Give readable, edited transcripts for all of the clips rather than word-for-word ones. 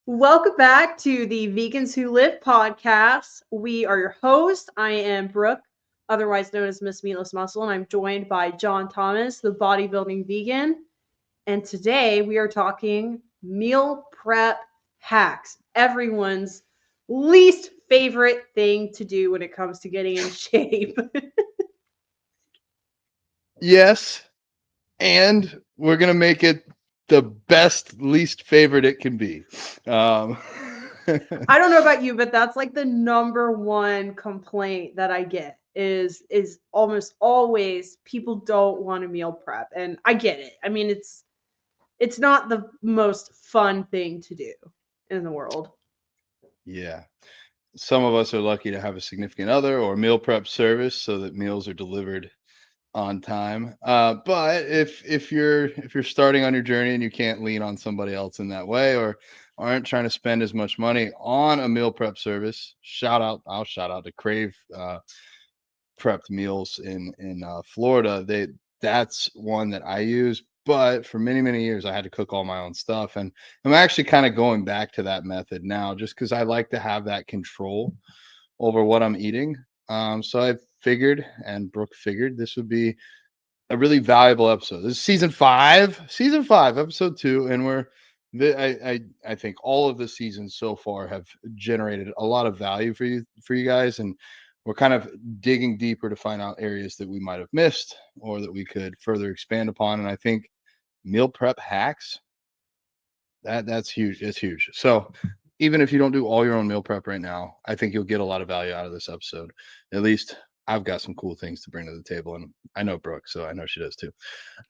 Welcome back to the Vegans Who Live podcast. We are your hosts. I am Brooke, otherwise known as Miss Meatless Muscle, and I'm joined by John Thomas, the Bodybuilding Vegan. And today we are talking meal prep hacks, everyone's least favorite thing to do when it comes to getting in shape. Yes, and we're gonna make it the best, least favorite it can be. Um, I don't know about you, but that's like the number one complaint that I get is almost always people don't want to meal prep. And I get it. I mean, it's not the most fun thing to do in the world. yeah, some of us are lucky to have a significant other or meal prep service so that meals are delivered on time. But if you're starting on your journey and you can't lean on somebody else in that way, or aren't trying to spend as much money on a meal prep service, I'll shout out to Crave prepped meals in Florida. That's one that I use. But for many years, I had to cook all my own stuff, and I'm actually kind of going back to that method now, just because I like to have that control over what I'm eating. So I figured, and Brooke figured, this would be a really valuable episode. This is season five, episode 2, and I think all of the seasons so far have generated a lot of value for you guys, and we're kind of digging deeper to find out areas that we might have missed or that we could further expand upon. And I think meal prep hacks, that's huge. It's huge. So even if you don't do all your own meal prep right now, I think you'll get a lot of value out of this episode. At least I've got some cool things to bring to the table, and I know Brooke, so I know she does too.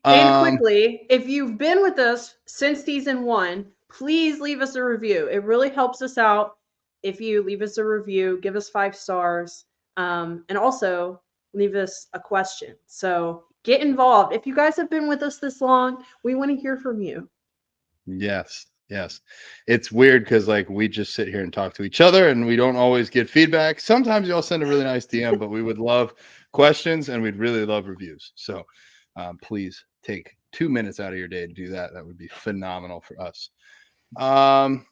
And Um, quickly, if you've been with us since season 1, please leave us a review. It really helps us out if you leave us a review, give us 5 stars, and also leave us a question. So get involved. If you guys have been with us this long, we want to hear from you. yes. It's weird because like we just sit here and talk to each other and we don't always get feedback. Sometimes y'all send a really nice DM, but we would love questions and we'd really love reviews. So please take 2 minutes out of your day to do that. That would be phenomenal for us. Um,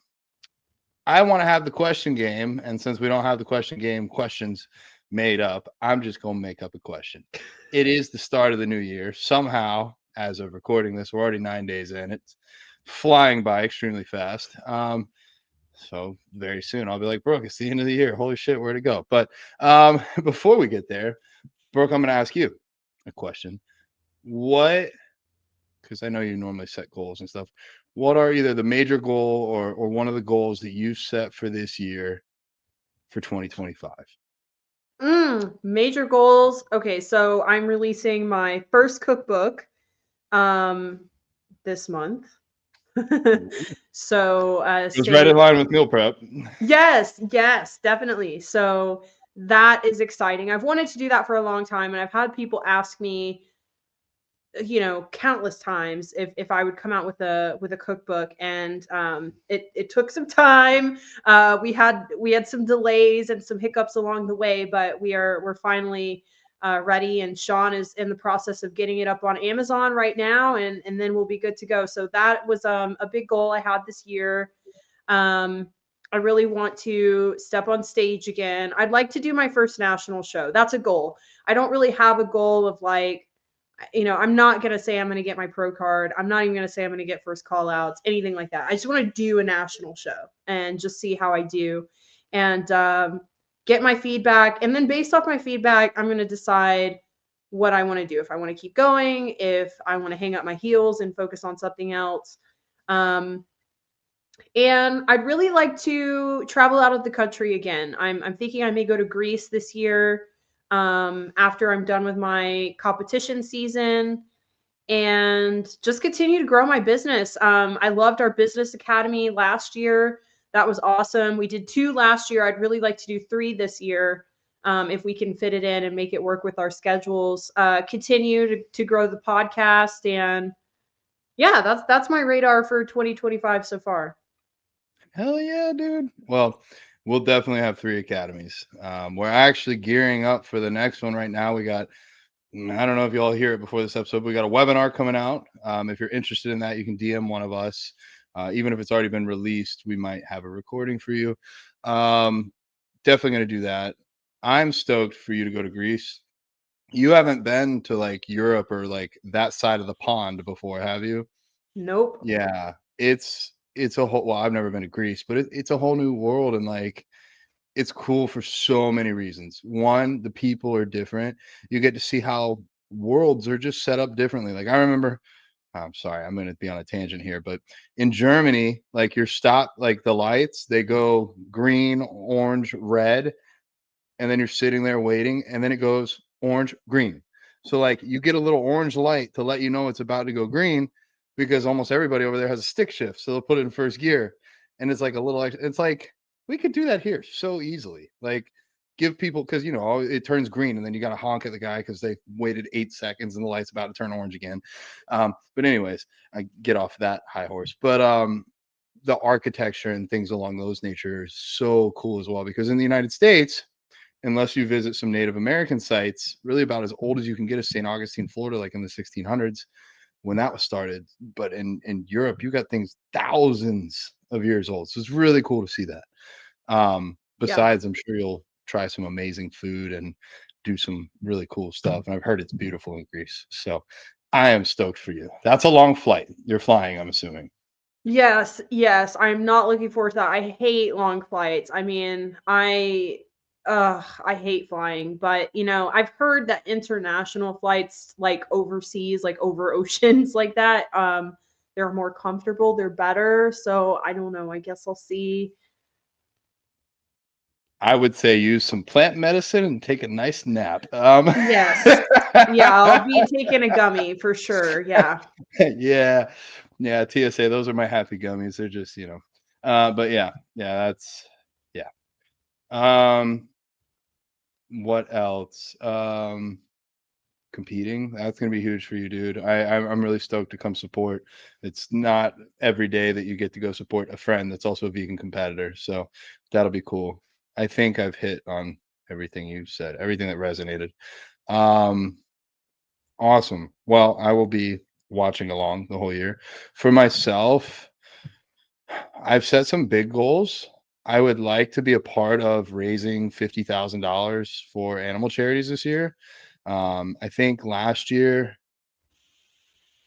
I want to have the question game, and since we don't have the question game questions made up, I'm just going to make up a question. It is the start of the new year. Somehow, as of recording this, we're already 9 days in. It's flying by extremely fast. So very soon I'll be like, Brooke, it's the end of the year. Holy shit, where'd it go? But before we get there, Brooke, I'm going to ask you a question. What, because I know you normally set goals and stuff, what are either the major goal or one of the goals that you set for this year for 2025? Major goals. Okay, so I'm releasing my first cookbook um this month. So Goes right in stay. line with meal prep. Yes, definitely. So that is exciting. I've wanted to do that for a long time, and I've had people ask me, countless times if I would come out with a cookbook, and it took some time. We had some delays and some hiccups along the way, but we're finally ready, and Sean is in the process of getting it up on Amazon right now, and then we'll be good to go. So that was a big goal I had this year. um I really want to step on stage again. I'd like to do my first national show. That's a goal. I don't really have a goal of like, I'm not going to say I'm going to get my pro card. I'm not even going to say I'm going to get first call outs, anything like that. I just want to do a national show and just see how I do, and get my feedback. And then based off my feedback, I'm going to decide what I want to do. If I want to keep going, if I want to hang up my heels and focus on something else. Um, and I'd really like to travel out of the country again. I'm thinking I may go to Greece this year, after I'm done with my competition season, and just continue to grow my business. I loved our business academy last year. That was awesome. We did 2 last year. I'd really like to do 3 this year, if we can fit it in and make it work with our schedules. Continue to grow the podcast, and yeah, that's my radar for 2025 so far. Hell yeah, dude. Well, we'll definitely have 3 academies. We're actually gearing up for the next one right now. I don't know if you all hear it before this episode, but we got a webinar coming out. If you're interested in that, you can DM one of us. Even if it's already been released, we might have a recording for you. Um, Definitely going to do that. I'm stoked for you to go to Greece. You haven't been to like Europe or like that side of the pond before, have you? Nope. Yeah, it's a whole. Well, I've never been to Greece, but it's a whole new world, and like it's cool for so many reasons. One, the people are different. You get to see how worlds are just set up differently. Like I remember, I'm sorry, I'm going to be on a tangent here, but in Germany, like your stop, like the lights, they go green, orange, red, and then you're sitting there waiting, and then it goes orange, green. So like you get a little orange light to let you know it's about to go green because almost everybody over there has a stick shift. So they'll put it in first gear. And it's like a little it's like we could do that here so easily. Like give people because it turns green and then you gotta honk at the guy because they waited 8 seconds and the light's about to turn orange again. But anyways, I get off that high horse. But the architecture and things along those nature is so cool as well because in the United States, unless you visit some Native American sites, really about as old as you can get is St. Augustine, Florida, like in the 1600s when that was started. But in Europe, you got things thousands of years old. So it's really cool to see that. Yeah. Besides, I'm sure you'll try some amazing food and do some really cool stuff. And I've heard it's beautiful in Greece. So I am stoked for you. That's a long flight. You're flying, I'm assuming. Yes, yes, I'm not looking forward to that. I hate long flights. I mean, I hate flying, but I've heard that international flights like overseas, like over oceans like that, they're more comfortable, they're better. So I don't know. I guess I'll see. I would say use some plant medicine and take a nice nap. Yes. Yeah, I'll be taking a gummy for sure. Yeah. Yeah, yeah, TSA, those are my happy gummies. They're just, but yeah, that's yeah. Um, what else? Competing, that's gonna be huge for you, dude. I'm really stoked to come support. It's not every day that you get to go support a friend that's also a vegan competitor, so that'll be cool. I think I've hit on everything you said, everything that resonated. Um, Awesome. Well, I will be watching along the whole year. For myself, I've set some big goals. I would like to be a part of raising $50,000 for animal charities this year. I think last year,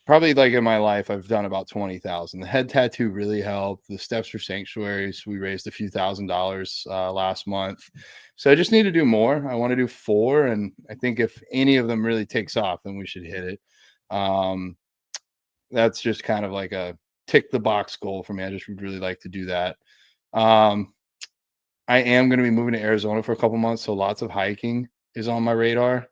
probably like in my life, I've done about 20,000. The head tattoo really helped. The steps for sanctuaries, we raised a few $1,000s last month. So I just need to do more. I want to do four, and I think if any of them really takes off, then we should hit it. Um, that's just kind of like a tick the box goal for me. I just would really like to do that. Um, I am going to be moving to Arizona for a couple months, so lots of hiking is on my radar,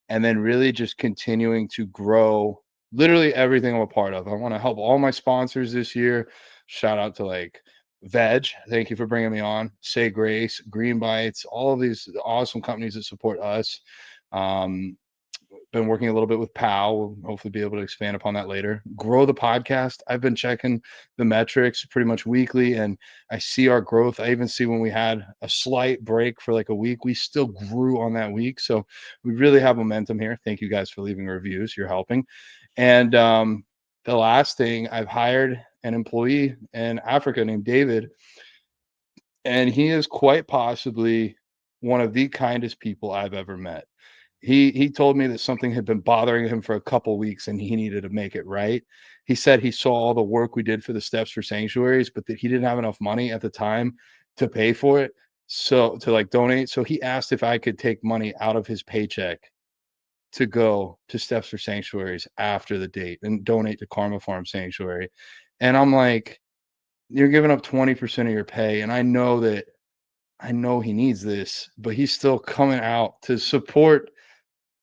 and then really just continuing to grow literally everything I'm a part of. I want to help all my sponsors this year. Shout out to like Veg, thank you for bringing me on. Say Grace, Green Bites, all of these awesome companies that support us. Um, been working a little bit with Pal. We'll hopefully be able to expand upon that later. Grow the podcast. I've been checking the metrics pretty much weekly, and I see our growth. I even see when we had a slight break for like a week, we still grew on that week. So we really have momentum here. Thank you guys for leaving reviews. You're helping. And the last thing, I've hired an employee in Africa named David, and he is quite possibly one of the kindest people I've ever met. He told me that something had been bothering him for a couple weeks and he needed to make it right. He said he saw all the work we did for the steps for sanctuaries, but that he didn't have enough money at the time to pay for it. So to like donate. So he asked if I could take money out of his paycheck to go to steps for sanctuaries after the date and donate to Karma Farm Sanctuary. And I'm like, you're giving up 20% of your pay. And I know he needs this, but he's still coming out to support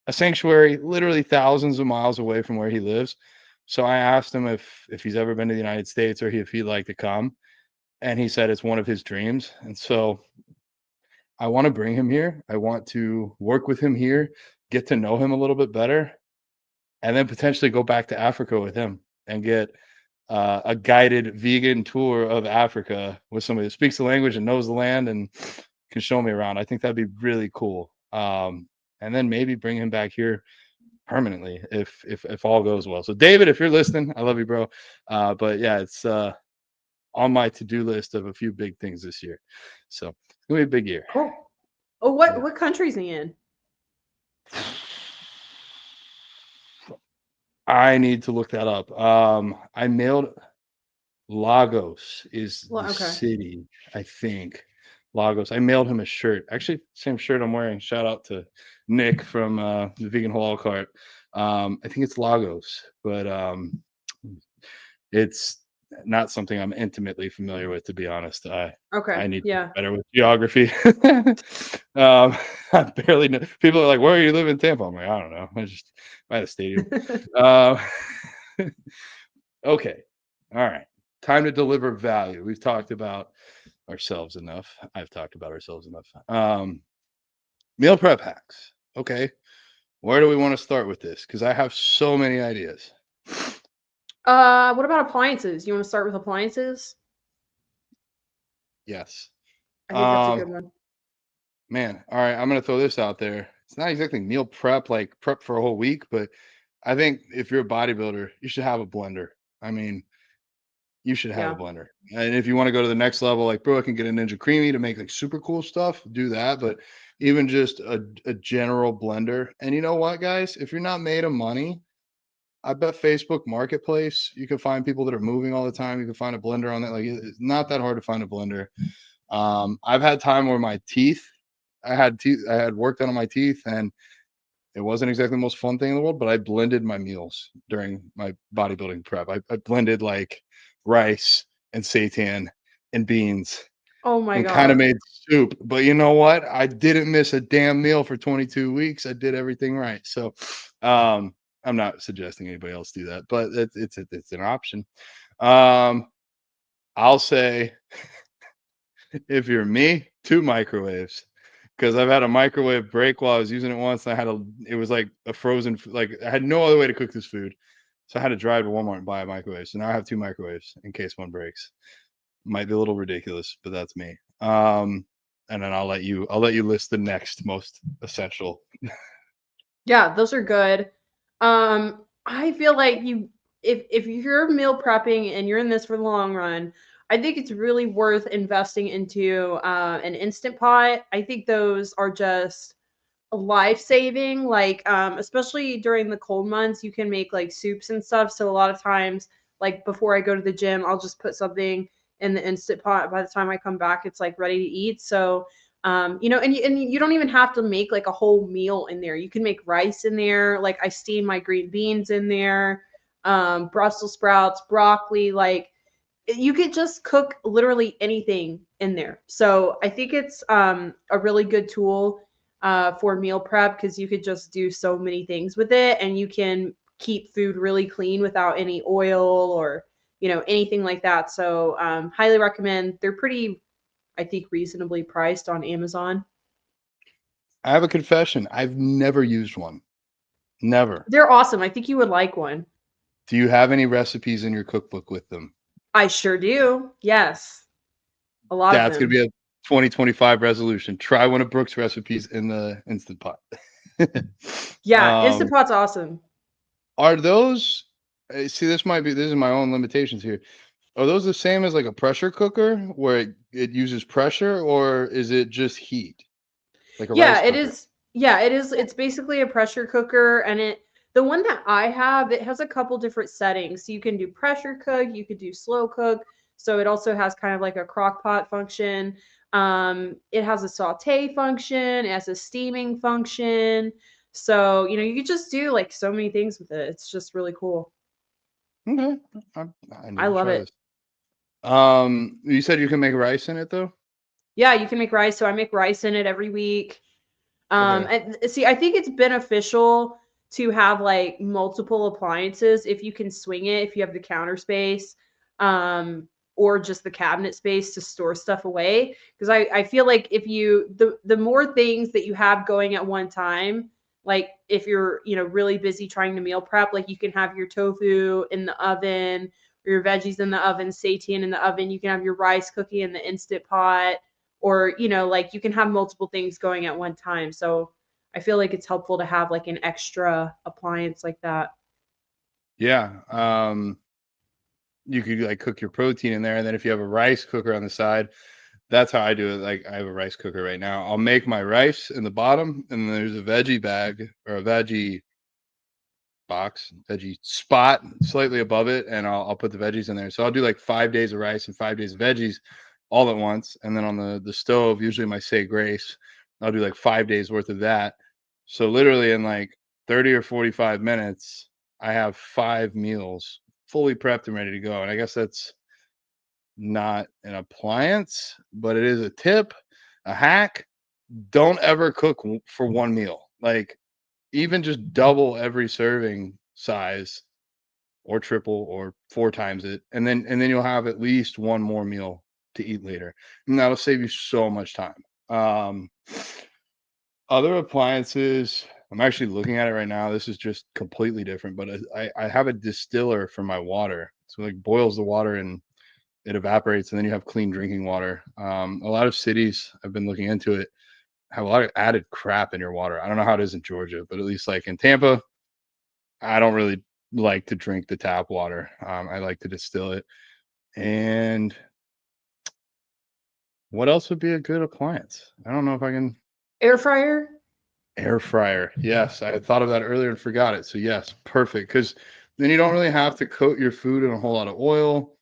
a sanctuary literally thousands of miles away from where he lives. So I asked him if he's ever been to the United States or if he'd like to come, and he said it's one of his dreams. And so I want to bring him here. I want to work with him here, get to know him a little bit better, and then potentially go back to Africa with him and get a guided vegan tour of Africa with somebody that speaks the language and knows the land and can show me around. I think that'd be really cool. And then maybe bring him back here permanently if all goes well. So David, if you're listening, I love you, bro. But yeah, on my to-do list of a few big things this year. So it's gonna be a big year. Cool. Oh, Yeah. what country's he in? I need to look that up. I mailed Lagos is Well, the okay. city, I think. Lagos. I mailed him a shirt. Actually, same shirt I'm wearing. Shout out to Nick from the Vegan Halal Cart. I think it's Lagos, but it's not something I'm intimately familiar with, to be honest. I Okay. need to get Yeah. better with geography. I barely know. People are like, "Where are you live in Tampa?" I'm like, "I don't know. I just by the stadium." Uh, okay, all right. Time to deliver value. We've talked about ourselves enough. I've talked about ourselves enough. Meal prep hacks. Okay, where do we want to start with this? Because I have so many ideas. What about appliances? You want to start with appliances? Yes. I think that's a Um, good one. Man, all right, I'm gonna throw this out there. It's not exactly meal prep, like prep for a whole week, but I think if you're a bodybuilder, you should have a blender. I mean, you should have a Yeah. blender. And if you want to go to the next level, like bro, I can get a Ninja Creamy to make like super cool stuff, do that. But even just a general blender. And you know what, guys? If you're not made of money, I bet Facebook Marketplace, you can find people that are moving all the time. You can find a blender on that. Like it's not that hard to find a blender. I've had time where my teeth, I had work done on my teeth, and it wasn't exactly the most fun thing in the world, but I blended my meals during my bodybuilding prep. I blended like rice and seitan and beans Oh my and kind of gosh. made soup. But you know what? I didn't miss a damn meal for 22 weeks. I did everything right. So, I'm not suggesting anybody else do that, but it's an option. Um, I'll say if you're me, 2 microwaves, because 'cause I've had a microwave break while I was using it once, and it was like a frozen f like, I had no other way to cook this food, so I had to drive to Walmart and buy a microwave, so now I have 2 microwaves in case one breaks. Might be a little ridiculous, but that's me. And then I'll let you list the next most essential. Yeah, those are good. I feel like if you're meal prepping and you're in this for the long run, I think it's really worth investing into an instant pot. I think those are just life saving. Like especially during the cold months, you can make like soups and stuff. So a lot of times, like before I go to the gym, I'll just put something in the instant pot. By the time I come back, it's like ready to eat. So and you don't even have to make like a whole meal in there. You can make rice in there. Like I steam my green beans in there, Brussels sprouts, broccoli. Like you could just cook literally anything in there. So I think it's a really good tool for meal prep because you could just do so many things with it, and you can keep food really clean without any oil or anything like that. So highly recommend. They're pretty, I think, reasonably priced on Amazon. I have a confession, I've never used one. Never. They're awesome. I think you would like one. Do you have any recipes in your cookbook with them? I sure do. Yes, a lot of That's gonna them. be a 2025 resolution. Try one of Brooke's recipes in the Instant Pot. Yeah, Instant um, Pot's awesome. are those see, this is my own limitations here. Are those the same as like a pressure cooker where it uses pressure, or is it just heat? Like a Yeah, rice it cooker? is. Yeah, it is. It's basically a pressure cooker, and the one that I have, it has a couple different settings. So you can do pressure cook, you could do slow cook. So it also has kind of like a crock pot function. It has a saute function, it has a steaming function. So, you could just do like so many things with it. It's just really cool. Okay. I, I need I to love try it. this. You said you can make rice in it though? Yeah, you can make rice. So I make rice in it every week. Okay. And see, I think it's beneficial to have like multiple appliances if you can swing it, if you have the counter space, or just the cabinet space to store stuff away. Because I feel like if the more things that you have going at one time, like if you're, really busy trying to meal prep, like you can have your tofu in the oven or your veggies in the oven, seitan in the oven, you can have your rice cooking in the instant pot or like you can have multiple things going at one time. So I feel like it's helpful to have like an extra appliance like that. Yeah. you could like cook your protein in there. And then if you have a rice cooker on the side, that's how I do it. Like I have a rice cooker right now. I'll make my rice in the bottom, and then there's a veggie bag or a veggie box, veggie spot slightly above it, and I'll put the veggies in there. So I'll do like 5 days of rice and 5 days of veggies all at once. And then on the stove, usually my Say Grace, I'll do like 5 days worth of that. So literally in like 30 or 45 minutes, I have 5 meals fully prepped and ready to go. And I guess that's not an appliance, but it is a tip, a hack. Don't ever cook for one meal. Like even just double every serving size or triple or 4 times it, and then you'll have at least one more meal to eat later, and that'll save you so much time. Um, Other appliances, I'm actually looking at it right now. This is just completely different, but I have a distiller for my water, so like boils the water and it evaporates, and then you have clean drinking water. A lot of cities, I've been looking into it, have a lot of added crap in your water. I don't know how it is in Georgia, but at least like in Tampa, I don't really like to drink the tap water. I like to distill it. And what else would be a good appliance? I don't know if I can. Air fryer. Air fryer. Yes, I had thought of that earlier and forgot it. So yes, perfect. Because then you don't really have to coat your food in a whole lot of oil.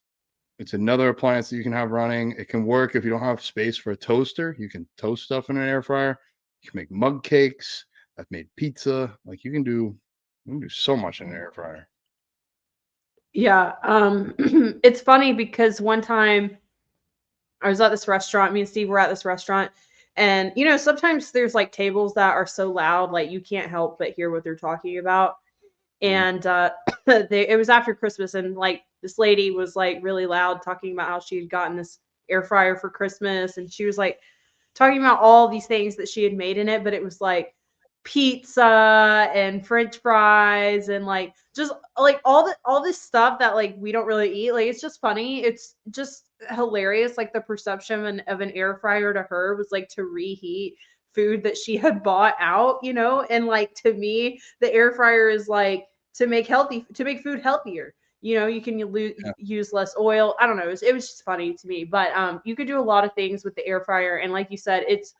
It's another appliance that you can have running. It can work if you don't have space for a toaster. You can toast stuff in an air fryer. You can make mug cakes. I've made pizza. Like you can do so much in an air fryer. Yeah. It's funny because one time I was at this restaurant. Me and Steve were at this restaurant, and sometimes there's like tables that are so loud, like you can't help but hear what they're talking about. Mhm. And it was after Christmas, and like this lady was like really loud talking about how she had gotten this air fryer for Christmas, and she was like talking about all these things that she had made in it, but it was like pizza and french fries and like just like all this stuff that like we don't really eat. Like it's just funny. It's just hilarious. Like the perception of an air fryer to her was like to reheat food that she had bought out, and like to me, the air fryer is like to make food healthier. You can Yeah. use less oil. I don't know. It was just funny to me, but you could do a lot of things with the air fryer, and like you said, it's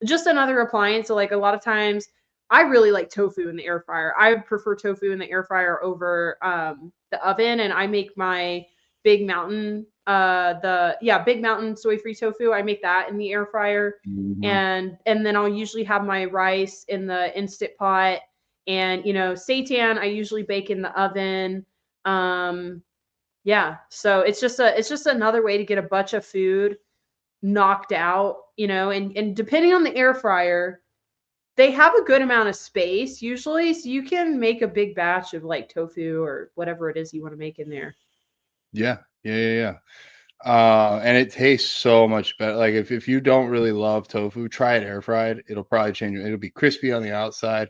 just another appliance. So like a lot of times, I really like tofu in the air fryer. I prefer tofu in the air fryer over the oven, and I make my Big Mountain Big Mountain soy free tofu. I make that in the air fryer, Mhm. and then I'll usually have my rice in the instant pot, and seitan I usually bake in the oven. Um, yeah, so it's just another way to get a bunch of food knocked out, and depending on the air fryer, they have a good amount of space usually, so you can make a big batch of like tofu or whatever it is you want to make in there. Yeah. Yeah. Yeah. Yeah. And it tastes so much better. Like if you don't really love tofu, try it air fried. It'll probably change it. It'll be crispy on the outside.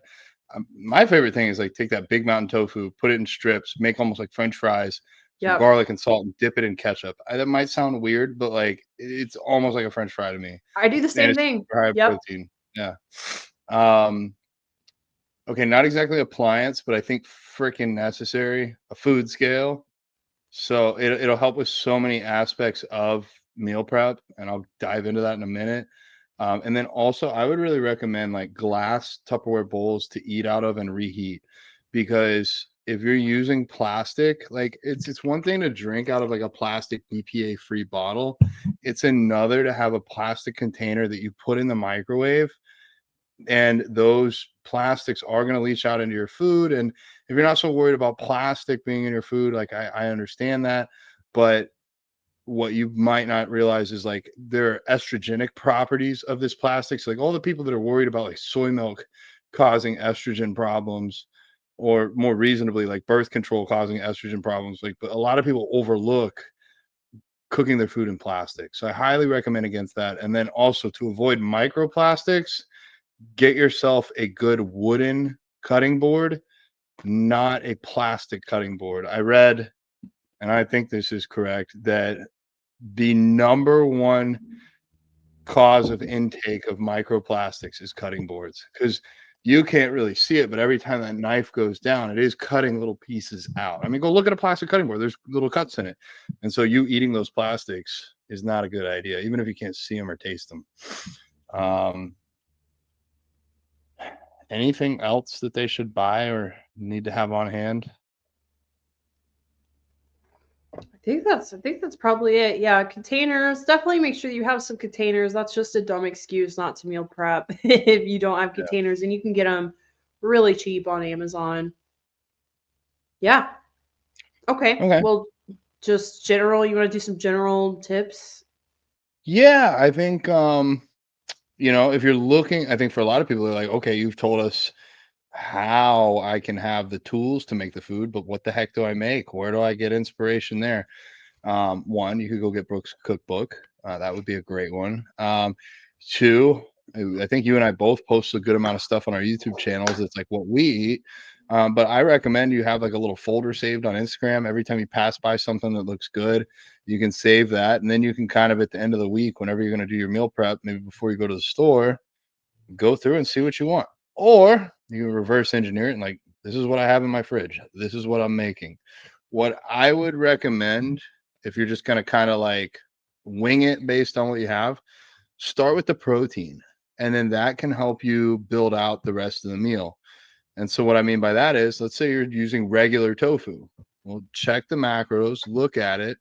My favorite thing is like take that big mountain tofu, put it in strips, make almost like French fries, some Yep. garlic and salt, and dip it in ketchup. That might sound weird, but like it's almost like a French fry to me, I do the and same it's thing. super high Yep. protein. Yeah. Um, okay, not exactly appliance, but I think freaking necessary. A food scale. So it'll help with so many aspects of meal prep, and I'll dive into that in a minute. And then also, I would really recommend like glass Tupperware bowls to eat out of and reheat, because if you're using plastic, like it's one thing to drink out of like a plastic BPA free bottle. It's another to have a plastic container that you put in the microwave, and those plastics are going to leach out into your food. And if you're not so worried about plastic being in your food, like I understand that, but what you might not realize is like there are estrogenic properties of this plastic. So like all the people that are worried about like soy milk causing estrogen problems, or more reasonably like birth control causing estrogen problems, like, but a lot of people overlook cooking their food in plastic. So I highly recommend against that. And then also to avoid microplastics, get yourself a good wooden cutting board, not a plastic cutting board. I read, and I think this is correct, that the number one cause of intake of microplastics is cutting boards, because you can't really see it, but every time that knife goes down, it is cutting little pieces out. I mean, go look at a plastic cutting board. There's little cuts in it. And so you eating those plastics is not a good idea, even if you can't see them or taste them. Um, Anything else that they should buy or need to have on hand? I think that's probably it. Yeah, containers. Definitely make sure you have some containers. That's just a dumb excuse not to meal prep if you don't have Yeah. containers, and you can get them really cheap on Amazon. Yeah. Okay. Okay. Well, just general, you want to do some general tips? Yeah, I think if you're looking, I think for a lot of people, they're like, okay, you've told us how I can have the tools to make the food, but what the heck do I make? Where do I get inspiration there? One, you could go get Brooke's cookbook. That would be a great one. Two, I think you and I both post a good amount of stuff on our YouTube channels. It's like what we eat. But I recommend you have like a little folder saved on Instagram. Every time you pass by something that looks good, you can save that. And then you can kind of at the end of the week, whenever you're going to do your meal prep, maybe before you go to the store, go through and see what you want. Or you can reverse engineer it and like, this is what I have in my fridge. This is what I'm making. What I would recommend if you're just going to kind of like wing it based on what you have, start with the protein. And then that can help you build out the rest of the meal. And so what I mean by that is, let's say you're using regular tofu. Well, check the macros, look at it.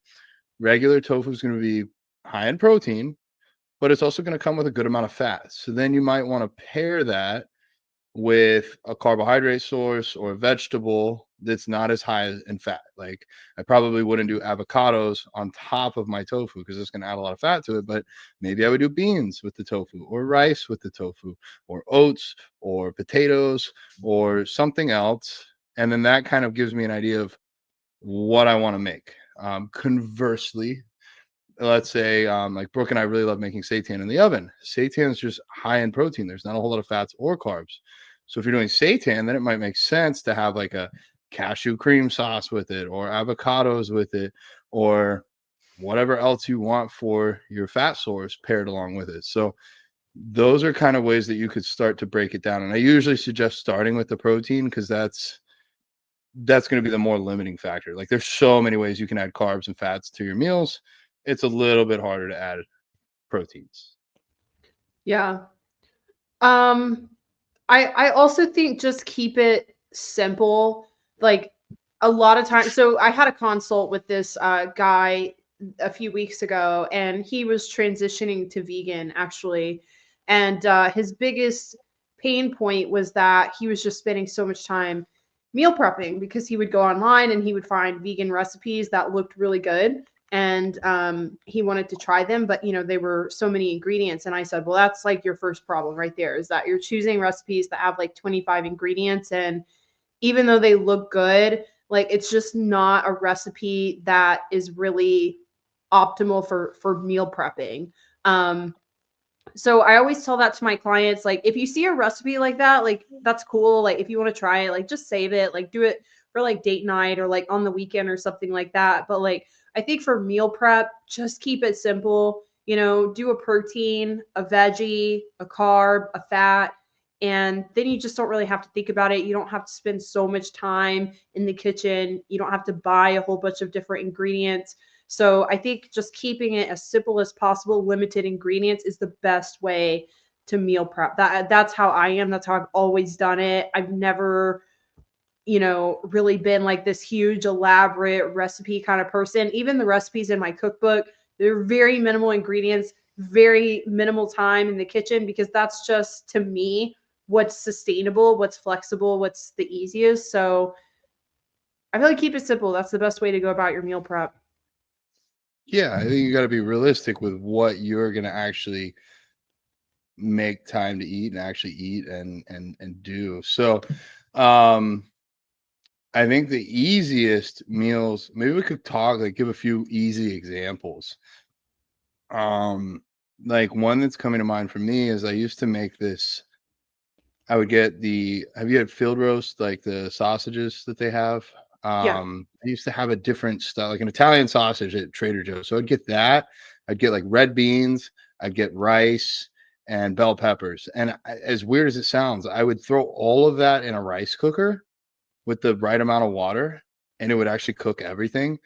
Regular tofu is going to be high in protein, but it's also going to come with a good amount of fat. So then you might want to pair that with a carbohydrate source or a vegetable that's not as high in fat. Like I probably wouldn't do avocados on top of my tofu because it's going to add a lot of fat to it, but maybe I would do beans with the tofu or rice with the tofu or oats or potatoes or something else. And then that kind of gives me an idea of what I want to make. Conversely, let's say like Brooke and I really love making seitan in the oven. Seitan is just high in protein. There's not a whole lot of fats or carbs. So if you're doing seitan, then it might make sense to have like a cashew cream sauce with it or avocados with it or whatever else you want for your fat source paired along with it. So those are kind of ways that you could start to break it down. And I usually suggest starting with the protein because that's going to be the more limiting factor. Like there's so many ways you can add carbs and fats to your meals. It's a little bit harder to add proteins. Yeah. Um, I also think just keep it simple. Like a lot of times, so I had a consult with this guy a few weeks ago, and he was transitioning to vegan actually, and his biggest pain point was that he was just spending so much time meal prepping because he would go online and he would find vegan recipes that looked really good, and he wanted to try them, but they were so many ingredients. And I said, well, that's like your first problem right there, is that you're choosing recipes that have like 25 ingredients, and even though they look good, like it's just not a recipe that is really optimal for meal prepping. So I always tell that to my clients, like if you see a recipe like that, like that's cool. Like if you want to try it, like just save it, like do it for like date night or like on the weekend or something like that. But like I think for meal prep, just keep it simple. Do a protein, a veggie, a carb, a fat, and then you just don't really have to think about it. You don't have to spend so much time in the kitchen. You don't have to buy a whole bunch of different ingredients. So I think just keeping it as simple as possible, limited ingredients, is the best way to meal prep. That's how I am. That's how I've always done it. I've never, really been like this huge elaborate recipe kind of person. Even the recipes in my cookbook, they're very minimal ingredients, very minimal time in the kitchen, because that's just, to me, what's sustainable, what's flexible, what's the easiest. So I feel like keep it simple. That's the best way to go about your meal prep. Yeah, I think you got to be realistic with what you're going to actually make time to eat and actually eat and do. So, um I think the easiest meals, maybe we could talk like give a few easy examples. Um like one that's coming to mind for me is I used to make this. I would get have you had field roast, like the sausages that they have? Yeah. I used to have a different style, like an Italian sausage at Trader Joe's. So I'd get that. I'd get like red beans, I'd get rice, and bell peppers. And as weird as it sounds, I would throw all of that in a rice cooker with the right amount of water, and it would actually cook everything.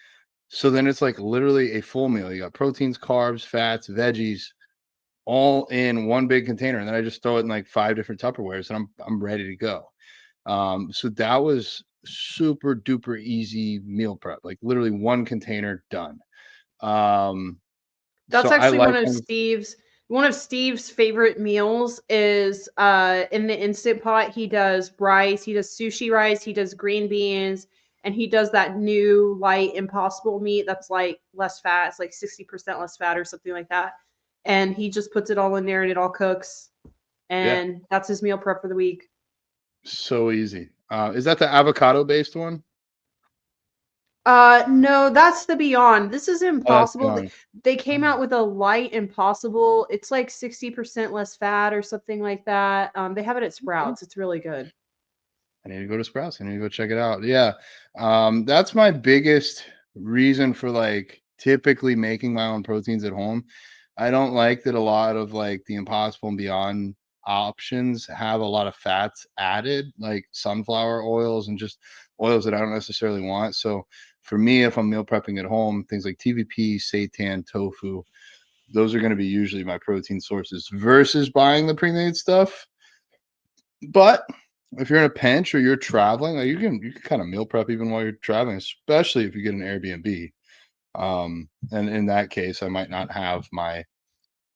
So then it's like literally a full meal. You got proteins, carbs, fats, veggies, all in one big container, and then I just throw it in like 5 different Tupperwares, and I'm ready to go. So that was super duper easy meal prep, like literally one container done. Um, so That's I actually like things. one of Steve's favorite meals is in the instant pot. He does rice, he does sushi rice, he does green beans, and he does that new light impossible meat that's like less fat. It's like 60% less fat or something like that. And he just puts it all in there and it all cooks. Yeah, And that's his meal prep for the week. so easy. Is that the avocado based one? No, that's the Beyond. This is Oh, that's Impossible. beyond. They came Oh, out with a light Impossible. It's like 60% less fat or something like that. They have it at okay. Sprouts. It's really good. I need to go to Sprouts. I need to go check it out. Yeah. That's my biggest reason for like typically making my own proteins at home. I don't like that a lot of like the Impossible and Beyond options have a lot of fats added, like sunflower oils and just oils that I don't necessarily want. So for me, if I'm meal prepping at home, things like TVP, seitan, tofu, those are going to be usually my protein sources versus buying the pre-made stuff. But if you're in a pinch or you're traveling, like you can kind of meal prep even while you're traveling, especially if you get an Airbnb. And in that case, I might not have my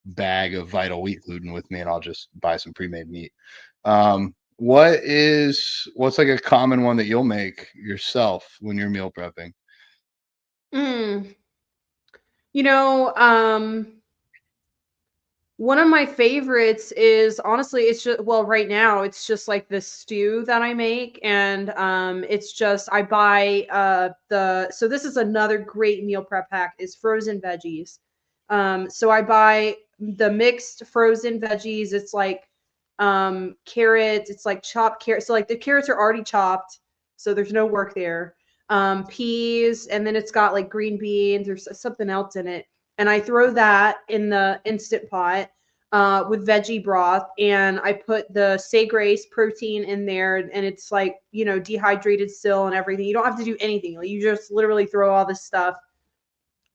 bag of vital wheat gluten with me, and I'll just buy some pre-made meat. What's like a common one that you'll make yourself when you're meal prepping? Mm. You know, one of my favorites is honestly, it's just well, right now it's just like this stew that I make, and it's just I buy the so this is another great meal prep hack is frozen veggies. So I buy the mixed frozen veggies. It's like carrots, it's like chopped carrots. So like the carrots are already chopped, so there's no work there. Peas, and then it's got like green beans or something else in it, and I throw that in the instant pot with veggie broth, and I put the say grace protein in there, and it's like dehydrated still and everything. You don't have to do anything. Like, you just literally throw all this stuff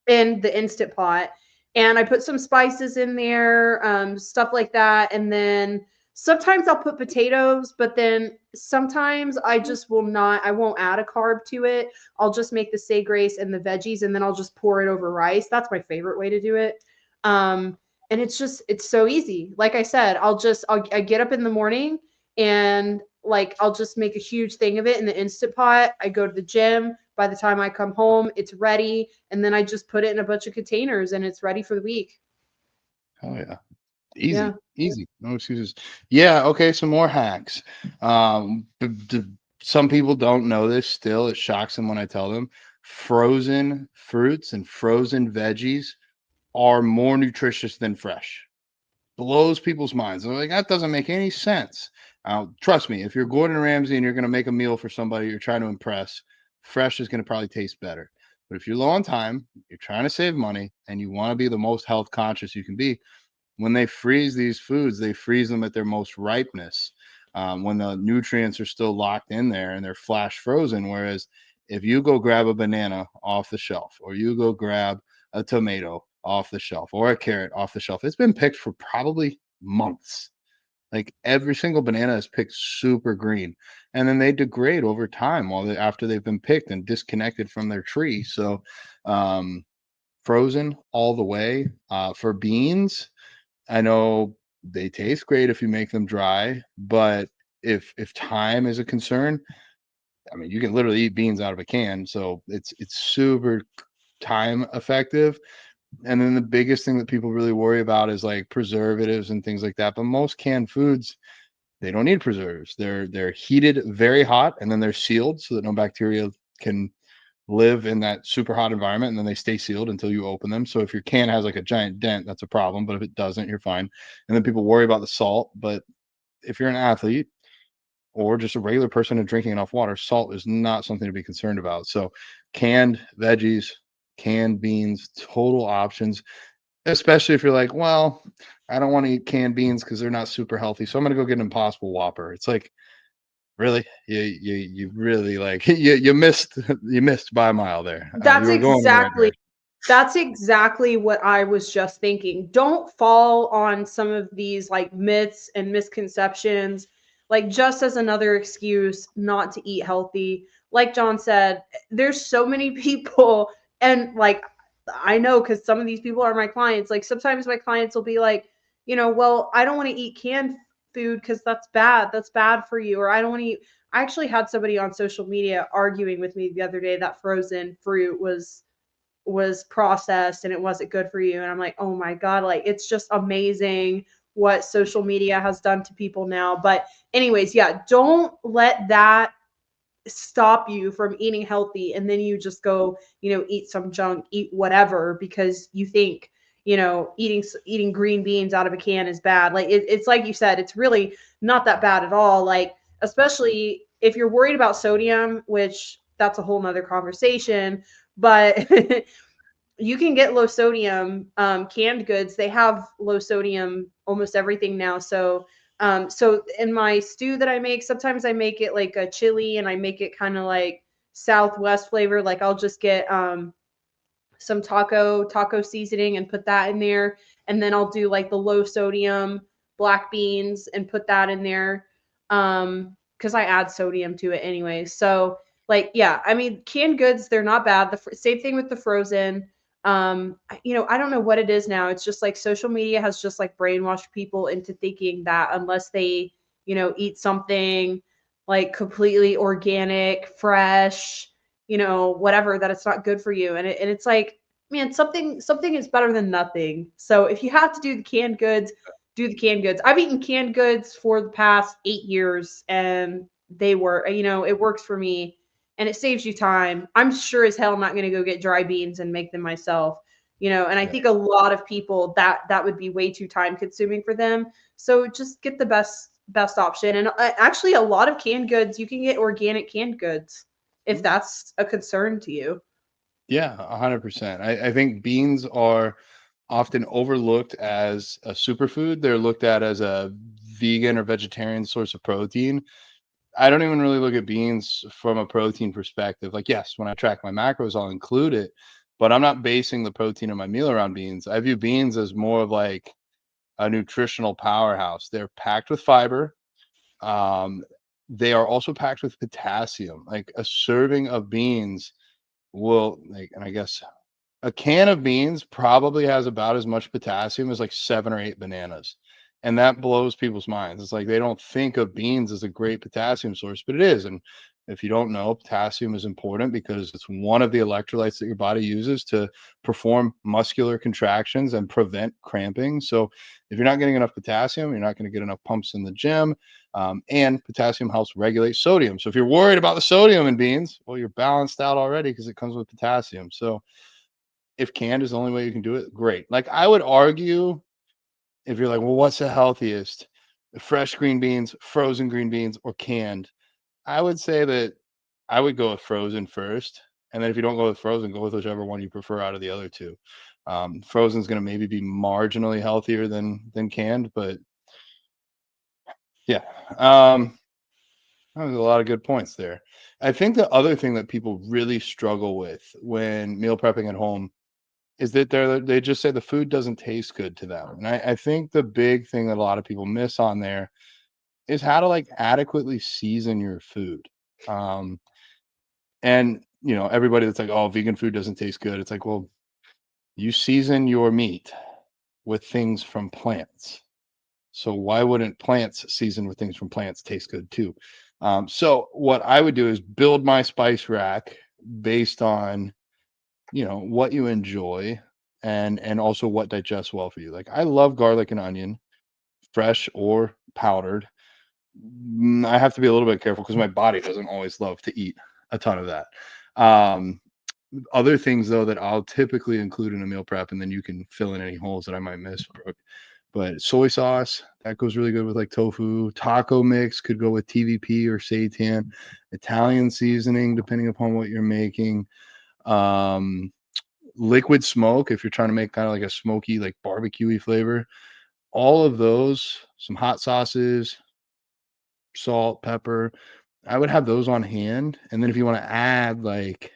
in the instant pot, and I put some spices in there, stuff like that, and then sometimes I'll put potatoes, but then sometimes I just will not. I won't add a carb to it. I'll just make the say grace and the veggies, and then I'll just pour it over rice. That's my favorite way to do it. And it's so easy. Like I said, I get up in the morning, and like I'll just make a huge thing of it in the instant pot. I go to the gym. By the time I come home, it's ready, and then I just put it in a bunch of containers, and it's ready for the week. Oh yeah. Yeah. Easy, easy, no excuses. Yeah, okay, some more hacks. Some people don't know this still. It shocks them when I tell them. Frozen fruits and frozen veggies are more nutritious than fresh. Blows people's minds. They're like, that doesn't make any sense. Trust me, if you're Gordon Ramsay and you're going to make a meal for somebody you're trying to impress, fresh is going to probably taste better. But if you're low on time, you're trying to save money, and you want to be the most health conscious you can be, when they freeze these foods, they freeze them at their most ripeness, when the nutrients are still locked in there and they're flash frozen. Whereas if you go grab a banana off the shelf, or you go grab a tomato off the shelf, or a carrot off the shelf, it's been picked for probably months. Like every single banana is picked super green, and then they degrade over time after they've been picked and disconnected from their tree. So, um, frozen all the way. For beans, I know they taste great if you make them dry, but if time is a concern, I mean, you can literally eat beans out of a can, so it's super time effective. And then the biggest thing that people really worry about is like preservatives and things like that. But most canned foods, they don't need preservatives. They're heated very hot, and then they're sealed so that no bacteria can live in that super hot environment, and then they stay sealed until you open them. So if your can has like a giant dent, that's a problem. But if it doesn't, you're fine. And then people worry about the salt. But if you're an athlete or just a regular person and drinking enough water, salt is not something to be concerned about. So canned veggies, canned beans, total options, especially if you're like, well, I don't want to eat canned beans because they're not super healthy, so I'm gonna go get an Impossible Whopper. It's like, really, you really like you missed by a mile there. You That's were going in the right exactly direction. That's exactly what I was just thinking. Don't fall on some of these like myths and misconceptions, like just as another excuse not to eat healthy. Like John said, there's so many people, and like I know because some of these people are my clients. Like sometimes my clients will be like, well, I don't want to eat canned food because that's bad. That's bad for you. Or I don't want to eat. I actually had somebody on social media arguing with me the other day that frozen fruit was processed and it wasn't good for you. And I'm like, oh my God, like it's just amazing what social media has done to people now. But, anyways, yeah, don't let that stop you from eating healthy. And then you just go, eat some junk, eat whatever because you think, eating green beans out of a can is bad. Like it's like you said, it's really not that bad at all. Like, especially if you're worried about sodium, which that's a whole nother conversation. But you can get low sodium canned goods. They have low sodium almost everything now. So in my stew that I make, sometimes I make it like a chili, and I make it kind of like Southwest flavor. Like I'll just get some taco seasoning and put that in there, and then I'll do like the low sodium black beans and put that in there, because I add sodium to it anyway. So like, yeah, I mean, canned goods, they're not bad. Same thing with the frozen. I don't know what it is now. It's just like social media has just like brainwashed people into thinking that unless they eat something like completely organic, fresh, whatever, that it's not good for you. And it's like, man, something is better than nothing. So if you have to do the canned goods, do the canned goods. I've eaten canned goods for the past 8 years, and they were, it works for me, and it saves you time. I'm sure as hell not going to go get dry beans and make them myself. And I Yeah. think a lot of people that would be way too time consuming for them. So just get the best option. And actually, a lot of canned goods, you can get organic canned goods if that's a concern to you. Yeah, 100%. I think beans are often overlooked as a superfood. They're looked at as a vegan or vegetarian source of protein. I don't even really look at beans from a protein perspective. Like, yes, when I track my macros, I'll include it, but I'm not basing the protein of my meal around beans. I view beans as more of like a nutritional powerhouse. They're packed with fiber. Um, they are also packed with potassium. Like a serving of beans will like, and I guess a can of beans probably has about as much potassium as like 7 or 8 bananas, and that blows people's minds. It's like they don't think of beans as a great potassium source, but it is. And if you don't know, potassium is important because it's one of the electrolytes that your body uses to perform muscular contractions and prevent cramping. So if you're not getting enough potassium, you're not going to get enough pumps in the gym. And potassium helps regulate sodium. So if you're worried about the sodium in beans, well, you're balanced out already because it comes with potassium. So if canned is the only way you can do it, great. Like I would argue, if you're like, well, what's the healthiest? Fresh green beans, frozen green beans, or canned? I would say that I would go with frozen first. And then if you don't go with frozen, go with whichever one you prefer out of the other two. Frozen is going to maybe be marginally healthier than canned, but yeah. That was a lot of good points there. I think the other thing that people really struggle with when meal prepping at home is that they just say the food doesn't taste good to them. And I think the big thing that a lot of people miss on there is how to like adequately season your food. Um, and everybody that's like, oh, vegan food doesn't taste good. It's like, well, you season your meat with things from plants. So why wouldn't plants seasoned with things from plants taste good too? So what I would do is build my spice rack based on what you enjoy and also what digests well for you. Like I love garlic and onion, fresh or powdered. I have to be a little bit careful because my body doesn't always love to eat a ton of that. Um, Other things though that I'll typically include in a meal prep, and then you can fill in any holes that I might miss, Brooke. But soy sauce that goes really good with like tofu. Taco mix could go with TVP or seitan. Italian seasoning, depending upon what you're making. Um, Liquid smoke if you're trying to make kind of like a smoky, like barbecue-y flavor. all of those, some hot sauces, salt, pepper, I would have those on hand. And then if you want to add like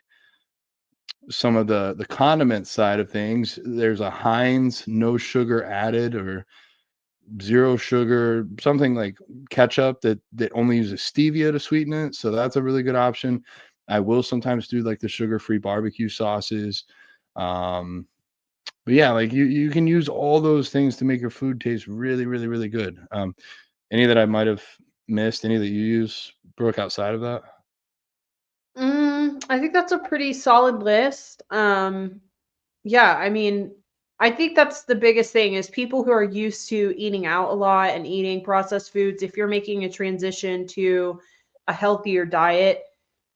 some of the condiment side of things, there's a Heinz no sugar added or zero sugar, something like ketchup that only uses stevia to sweeten it. So that's a really good option. I will sometimes do like the sugar-free barbecue sauces. Um, but yeah, like you can use all those things to make your food taste really, really, really good. Any that I might have missed, any that you use, Brooke, outside of that? I think that's a pretty solid list. Yeah, I mean, I think that's the biggest thing is people who are used to eating out a lot and eating processed foods, if you're making a transition to a healthier diet,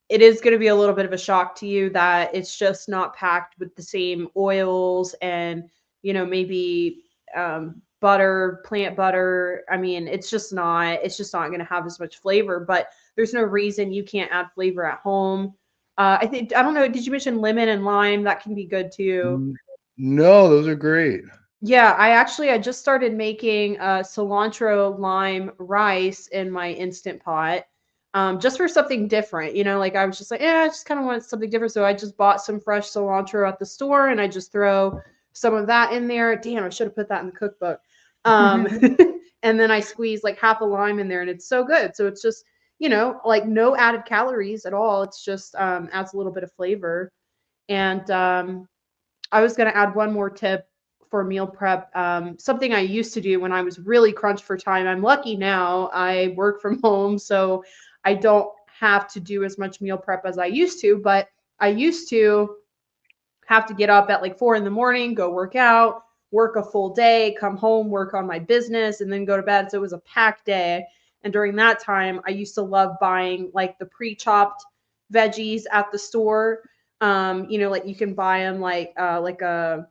it is going to be a little bit of a shock to you that it's just not packed with the same oils and, maybe butter, plant butter. I mean, it's just not going to have as much flavor, but there's no reason you can't add flavor at home. I don't know, did you mention lemon and lime? That can be good too. Mm, no, those are great. Yeah, I just started making cilantro lime rice in my instant pot. Just for something different, like I was just like, I just kind of want something different. So I just bought some fresh cilantro at the store and I just throw some of that in there. Damn, I should have put that in the cookbook. Um, and then I squeeze like half a lime in there and it's so good. So it's just, like no added calories at all. It's just adds a little bit of flavor. And I was going to add one more tip for meal prep. Something I used to do when I was really crunched for time. I'm lucky now. I work from home, so I don't have to do as much meal prep as I used to. But I used to have to get up at like 4 in the morning, go work out, work a full day, come home, work on my business, and then go to bed. So it was a packed day. And during that time, I used to love buying like the pre-chopped veggies at the store. Like you can buy them like a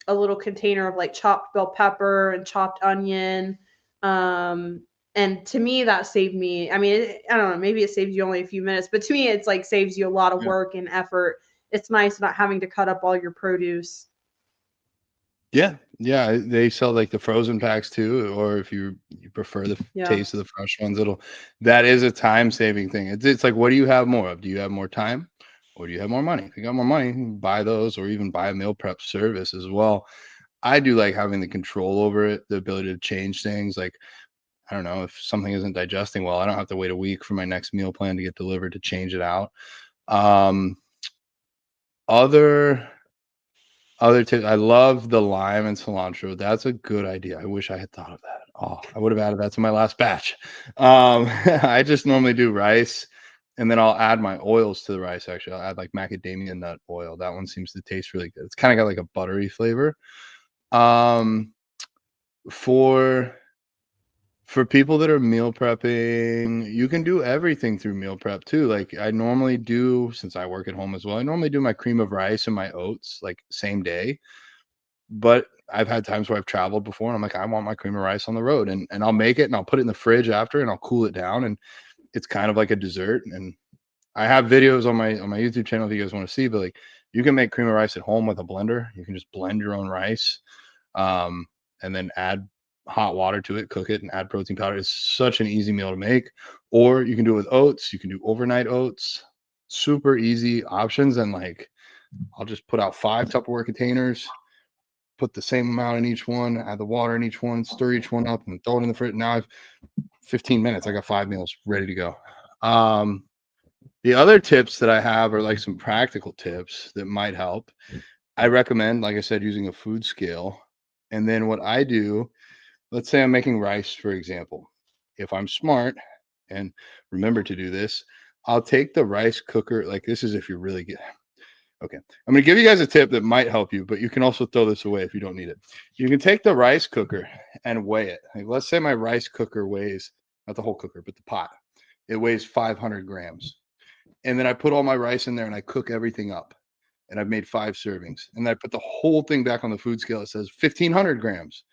little container of like chopped bell pepper and chopped onion. Um, and to me, that saved me. I mean, I don't know, maybe it saves you only a few minutes, but to me, it's like saves you a lot of Yeah. work and effort. It's nice not having to cut up all your produce. Yeah, yeah, they sell like the frozen packs too, or if you prefer the Yeah. taste of the fresh ones, that is a time saving thing. It's like, what do you have more of? Do you have more time, or do you have more money? If you got more money, you can buy those, or even buy a meal prep service as well. I do like having the control over it, the ability to change things. Like, I don't know if something isn't digesting well, I don't have to wait a week for my next meal plan to get delivered to change it out. Um, other Other tips, I love the lime and cilantro. That's a good idea. I wish I had thought of that. Oh, I would have added that to my last batch. I just normally do rice, and then I'll add my oils to the rice. Actually, I'll add like macadamia nut oil. That one seems to taste really good. It's kind of got like a buttery flavor. Um, for for people that are meal prepping, you can do everything through meal prep too. Like I normally do, since I work at home as well. I normally do my cream of rice and my oats like same day. But I've had times where I've traveled before and I'm like, I want my cream of rice on the road, and I'll make it and I'll put it in the fridge after and I'll cool it down, and it's kind of like a dessert. And I have videos on my YouTube channel if you guys want to see, but like you can make cream of rice at home with a blender. You can just blend your own rice, um, and then add hot water to it, cook it, and add protein powder. It's such an easy meal to make. Or you can do it with oats. You can do overnight oats. Super easy options. And like I'll just put out 5 Tupperware containers, put the same amount in each one, add the water in each one, stir each one up, and throw it in the fridge. Now I've 15 minutes. I got 5 meals ready to go. Um, the other tips that I have are like some practical tips that might help. I recommend, like I said, using a food scale. And then what I do, let's say I'm making rice, for example. If I'm smart and remember to do this, I'll take the rice cooker. Like this is if you're really good. Okay. I'm going to give you guys a tip that might help you, but you can also throw this away if you don't need it. You can take the rice cooker and weigh it. Like, let's say my rice cooker weighs, not the whole cooker, but the pot, it weighs 500 grams. And then I put all my rice in there and I cook everything up. And I've made 5 servings. And I put the whole thing back on the food scale. It says 1,500 grams.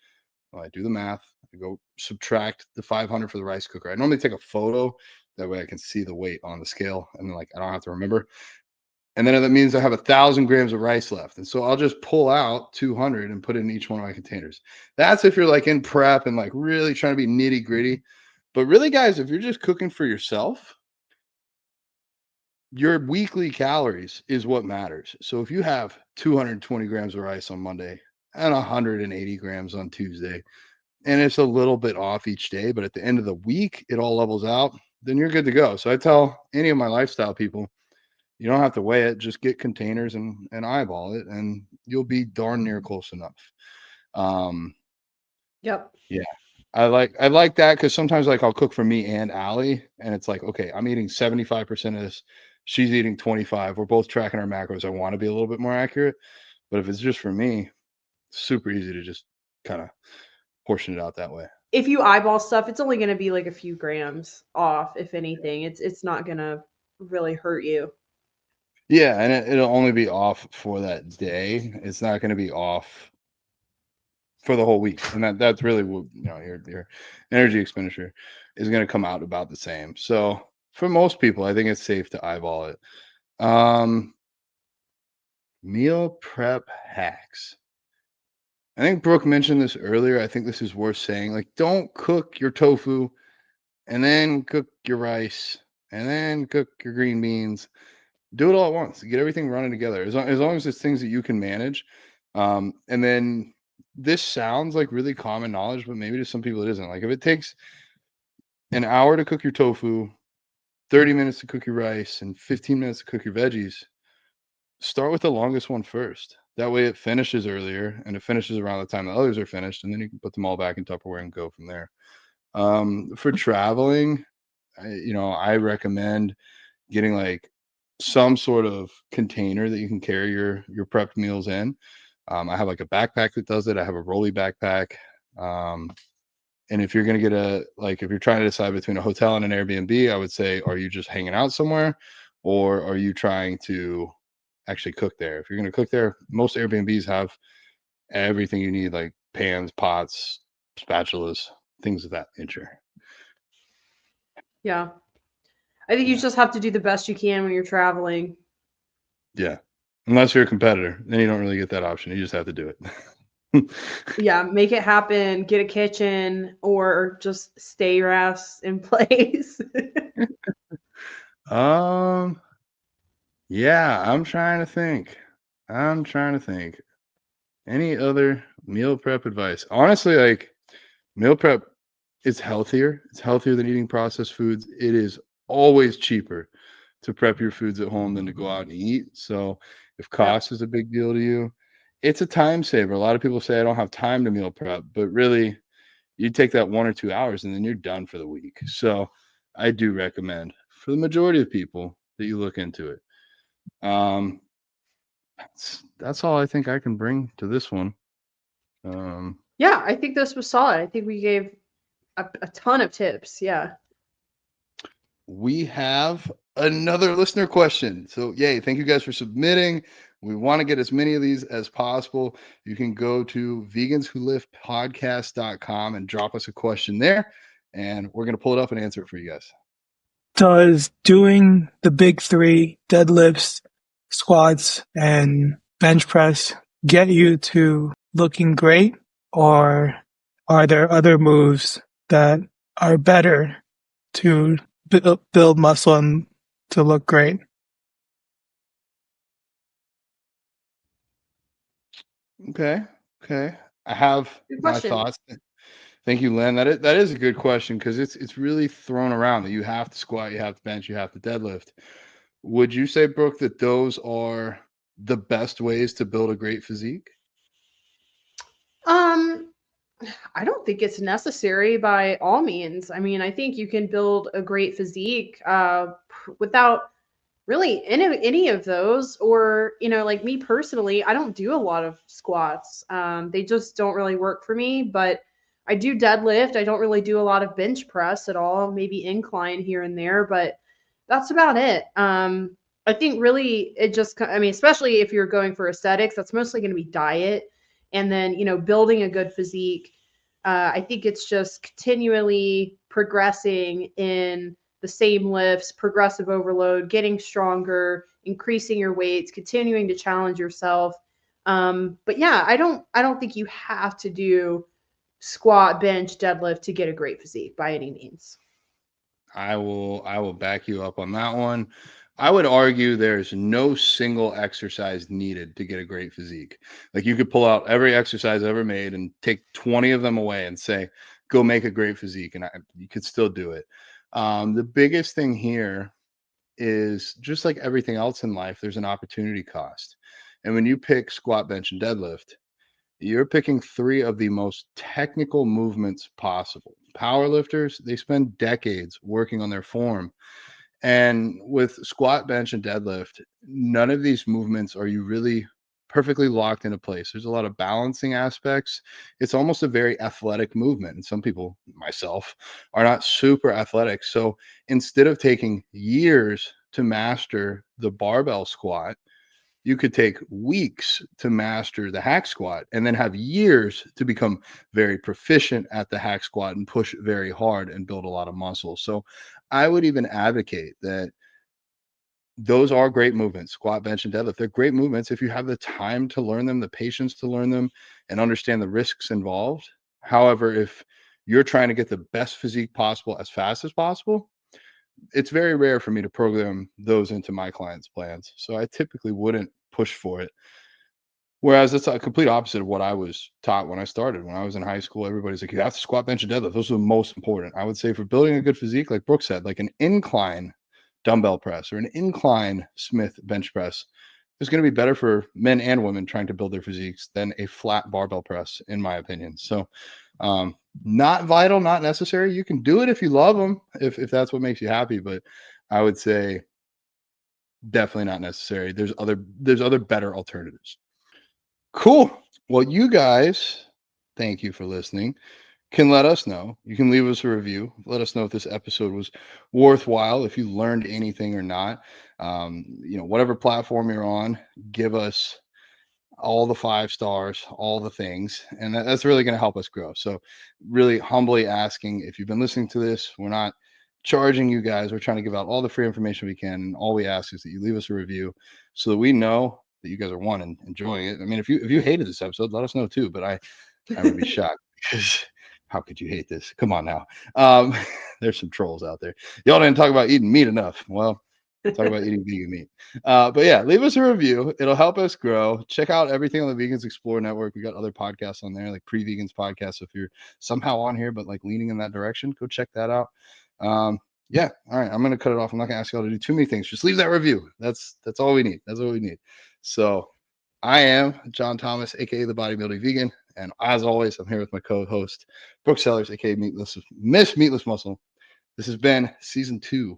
Well, I do the math. I go subtract the 500 for the rice cooker. I normally take a photo. That way I can see the weight on the scale. And then, like, I don't have to remember. And then that means I have 1,000 grams of rice left. And so I'll just pull out 200 and put it in each one of my containers. That's if you're like in prep and like really trying to be nitty gritty. But really, guys, if you're just cooking for yourself, your weekly calories is what matters. So if you have 220 grams of rice on Monday and 180 grams on Tuesday, and it's a little bit off each day, but at the end of the week, it all levels out, then you're good to go. So I tell any of my lifestyle people, you don't have to weigh it, just get containers and eyeball it, and you'll be darn near close enough. Um, Yep. yeah. I like that because sometimes like I'll cook for me and Allie, and it's like, okay, I'm eating 75% of this. She's eating 25. We're both tracking our macros. I want to be a little bit more accurate, but if it's just for me, super easy to just kind of portion it out that way. If you eyeball stuff, it's only going to be like a few grams off, if anything. It's not going to really hurt you. Yeah, and it'll only be off for that day. It's not going to be off for the whole week, and that's really what your energy expenditure is going to come out about the same. So for most people, I think it's safe to eyeball it. Meal prep hacks. I think Brooke mentioned this earlier. I think this is worth saying. Like, don't cook your tofu and then cook your rice and then cook your green beans. Do it all at once. Get everything running together. As long as it's things that you can manage. And then this sounds like really common knowledge, but maybe to some people it isn't. Like if it takes an hour to cook your tofu, 30 minutes to cook your rice, and 15 minutes to cook your veggies, start with the longest one first. That way it finishes earlier and it finishes around the time the others are finished, and then you can put them all back in Tupperware and go from there. For traveling, I recommend getting like some sort of container that you can carry your prepped meals in. I have like a backpack that does it. I have a rolly backpack. And if you're going to get if you're trying to decide between a hotel and an Airbnb, I would say, are you just hanging out somewhere, or are you trying to actually cook there? If you're going to cook there, most Airbnbs have everything you need, like pans, pots, spatulas, things of that nature. Yeah. I think you just have to do the best you can when you're traveling. Yeah. Unless you're a competitor, then you don't really get that option. You just have to do it. Yeah, make it happen, get a kitchen, or just stay your ass in place. um, yeah, I'm trying to think. Any other meal prep advice? Honestly, like meal prep is healthier. It's healthier than eating processed foods. It is always cheaper to prep your foods at home than to go out and eat. So if Yep. cost is a big deal to you, it's a time saver. A lot of people say I don't have time to meal prep, but really you take that 1 or 2 hours and then you're done for the week. So I do recommend for the majority of people that you look into it. Um, that's all I think I can bring to this one. Yeah, I think this was solid. I think we gave a ton of tips. Yeah. We have another listener question. So, yay, thank you guys for submitting. We want to get as many of these as possible. You can go to veganswholiftpodcast.com and drop us a question there, and we're going to pull it up and answer it for you guys. Does doing the big three, deadlifts, squats, and bench press, get you to looking great? Or are there other moves that are better to build muscle and to look great? Okay. I have Good my question. thoughts. Thank you, Len. That is a good question because it's really thrown around that you have to squat, you have to bench, you have to deadlift. Would you say, Brooke, that those are the best ways to build a great physique? Um, I don't think it's necessary by all means. I mean, I think you can build a great physique without really any of those. Or, like me personally, I don't do a lot of squats. They just don't really work for me, but I do deadlift. I don't really do a lot of bench press at all, maybe incline here and there, but that's about it. I think really it just, I mean, especially if you're going for aesthetics, that's mostly going to be diet. And then, building a good physique. I think it's just continually progressing in the same lifts, progressive overload, getting stronger, increasing your weights, continuing to challenge yourself. But yeah, I don't think you have to do squat, bench, deadlift to get a great physique by any means. I will back you up on that one. I would argue there's no single exercise needed to get a great physique. Like you could pull out every exercise ever made and take 20 of them away and say, go make a great physique. And you could still do it. The biggest thing here is just like everything else in life, there's an opportunity cost. And when you pick squat, bench, and deadlift, you're picking three of the most technical movements possible. Powerlifters, they spend decades working on their form. And with squat, bench, and deadlift, none of these movements are you really perfectly locked into place. There's a lot of balancing aspects. It's almost a very athletic movement. And some people, myself, are not super athletic. So instead of taking years to master the barbell squat, you could take weeks to master the hack squat and then have years to become very proficient at the hack squat and push very hard and build a lot of muscle. So I would even advocate that those are great movements, squat, bench, and deadlift. They're great movements if you have the time to learn them, the patience to learn them, and understand the risks involved. However, if you're trying to get the best physique possible as fast as possible, it's very rare for me to program those into my clients' plans. So I typically wouldn't push for it. Whereas it's a complete opposite of what I was taught when I started. When I was in high school, everybody's like, you have to squat, bench, and deadlift. Those are the most important. I would say for building a good physique, like Brooke said, like an incline dumbbell press or an incline Smith bench press is going to be better for men and women trying to build their physiques than a flat barbell press, in my opinion. So not vital, not necessary. You can do it if you love them, if that's what makes you happy. But I would say definitely not necessary. There's other better alternatives. Cool. Well, you guys, thank you for listening. Can let us know. You can leave us a review. Let us know if this episode was worthwhile, if you learned anything or not. Whatever platform you're on, give us all the 5 stars, all the things, and that's really going to help us grow. So really humbly asking, if you've been listening to this, we're not charging you guys. We're trying to give out all the free information we can, and all we ask is that you leave us a review so that we know that you guys are and enjoying it. I mean, if you hated this episode, let us know too, but I would be shocked because how could you hate this? Come on now. There's some trolls out there. Y'all didn't talk about eating meat enough. Well, talk about eating vegan meat. But yeah, leave us a review. It'll help us grow. Check out everything on the Vegans Explore Network. We got other podcasts on there, like Pre-Vegans podcast. So if you're somehow on here, but like leaning in that direction, go check that out. Yeah. All right. I'm going to cut it off. I'm not going to ask y'all to do too many things. Just leave that review. That's all we need. That's all we need. So I am John Thomas, aka the Bodybuilding Vegan. And as always, I'm here with my co-host, Brooke Sellers, aka Meatless Muscle. This has been season 2.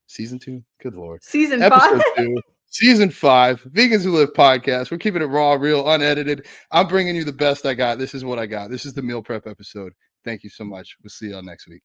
Season 2? Good Lord. Season Episode 5. 2. Season 5. Vegans Who Live podcast. We're keeping it raw, real, unedited. I'm bringing you the best I got. This is what I got. This is the meal prep episode. Thank you so much. We'll see y'all next week.